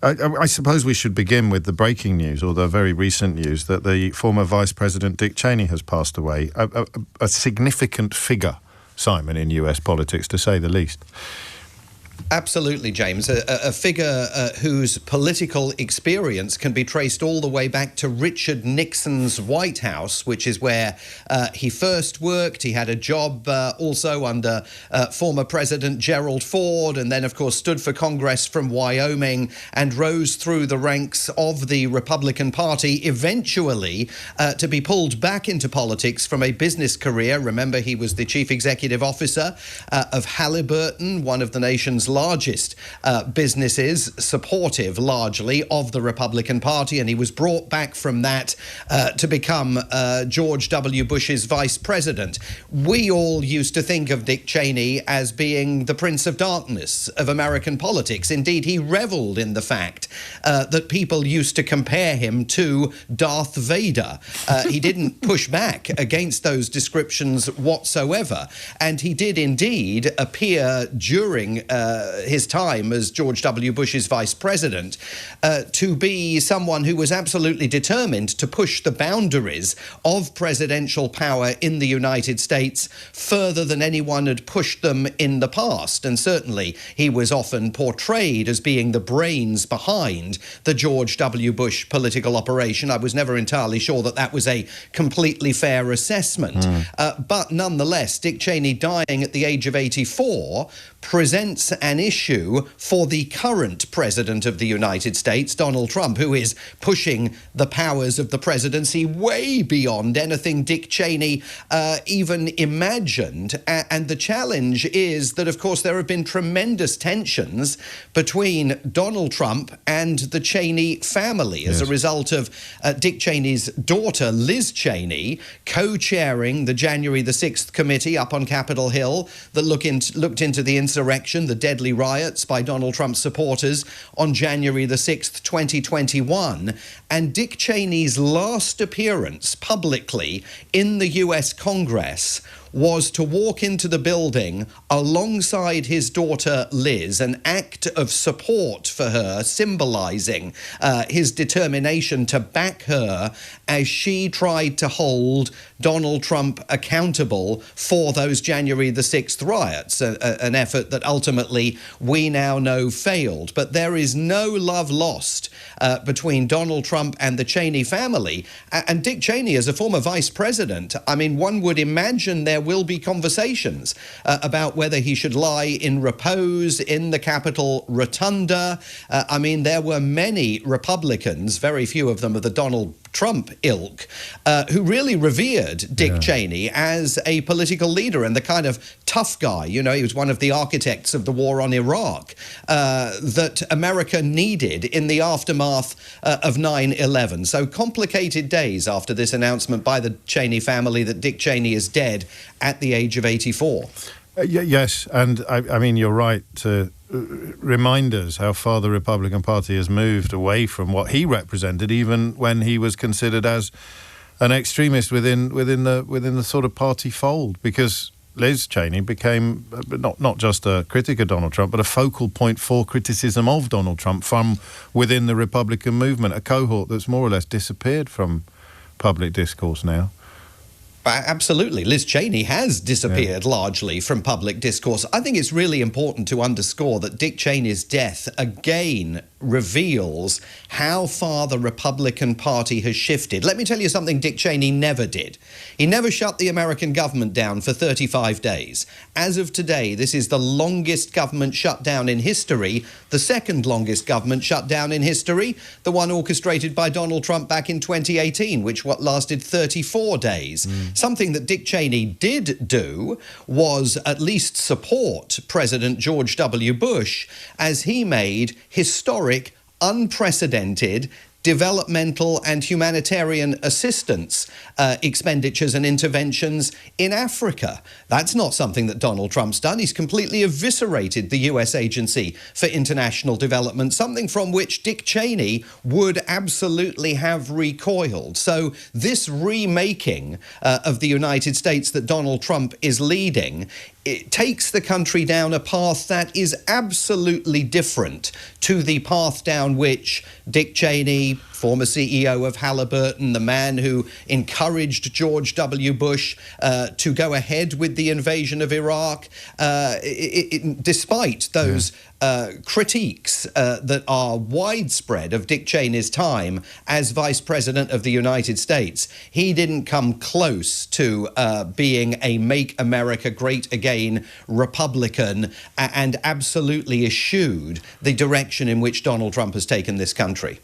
I suppose we should begin with the breaking news, or the very recent news, that the former Vice President Dick Cheney has passed away. A significant figure, Simon, in US politics, to say the least. Absolutely, James. A figure whose political experience can be traced all the way back to Richard Nixon's White House, which is where he first worked. He had a job also under former President Gerald Ford, and then, of course, stood for Congress from Wyoming and rose through the ranks of the Republican Party, eventually to be pulled back into politics from a business career. Remember, he was the chief executive officer of Halliburton, one of the nation's largest businesses, supportive largely of the Republican Party, and he was brought back from that to become George W. Bush's vice president. We all used to think of Dick Cheney as being the Prince of Darkness of American politics. Indeed, he reveled in the fact that people used to compare him to Darth Vader. He didn't push back against those descriptions whatsoever, and he did indeed appear during his time as George W. Bush's vice president to be someone who was absolutely determined to push the boundaries of presidential power in the United States further than anyone had pushed them in the past. And certainly he was often portrayed as being the brains behind the George W. Bush political operation. I was never entirely sure that that was a completely fair assessment. But nonetheless, Dick Cheney dying at the age of 84 presents an issue for the current president of the United States, Donald Trump, who is pushing the powers of the presidency way beyond anything Dick Cheney even imagined. And the challenge is that, of course, there have been tremendous tensions between Donald Trump and the Cheney family as a result of Dick Cheney's daughter, Liz Cheney, co-chairing the January the 6th committee up on Capitol Hill that looked into the insurrection, the deadly riots by Donald Trump's supporters on January the 6th, 2021. And Dick Cheney's last appearance publicly in the US Congress was to walk into the building alongside his daughter Liz, an act of support for her, symbolizing his determination to back her as she tried to hold Donald Trump accountable for those January the 6th riots, an effort that ultimately we now know failed. But there is no love lost between Donald Trump and the Cheney family. And Dick Cheney, as a former vice president, I mean, one would imagine there will be conversations about whether he should lie in repose in the Capitol Rotunda. I mean, there were many Republicans, very few of them of the Donald Trump ilk, who really revered Dick Cheney as a political leader and the kind of tough guy. You know, he was one of the architects of the war on Iraq that America needed in the aftermath of 9/11. So complicated days after this announcement by the Cheney family that Dick Cheney is dead at the age of 84. Yes, and I mean, you're right to remind us how far the Republican Party has moved away from what he represented, even when he was considered as an extremist within the sort of party fold, because Liz Cheney became not just a critic of Donald Trump, but a focal point for criticism of Donald Trump from within the Republican movement, a cohort that's more or less disappeared from public discourse now. Absolutely. Liz Cheney has disappeared largely from public discourse. I think it's really important to underscore that Dick Cheney's death again reveals how far the Republican Party has shifted. Let me tell you something Dick Cheney never did. He never shut the American government down for 35 days. As of today, this is the longest government shutdown in history, the second longest government shutdown in history, the one orchestrated by Donald Trump back in 2018, which lasted 34 days. Something that Dick Cheney did do was at least support President George W. Bush as he made historic, unprecedented developmental and humanitarian assistance expenditures and interventions in Africa. That's not something that Donald Trump's done. He's completely eviscerated the US Agency for International Development, something from which Dick Cheney would absolutely have recoiled. So this remaking of the United States that Donald Trump is leading it takes the country down a path that is absolutely different to the path down which Dick Cheney, former CEO of Halliburton, the man who encouraged George W. Bush to go ahead with the invasion of Iraq, despite those critiques that are widespread of Dick Cheney's time as Vice President of the United States, he didn't come close to being a Make America Great Again Republican and absolutely eschewed the direction in which Donald Trump has taken this country.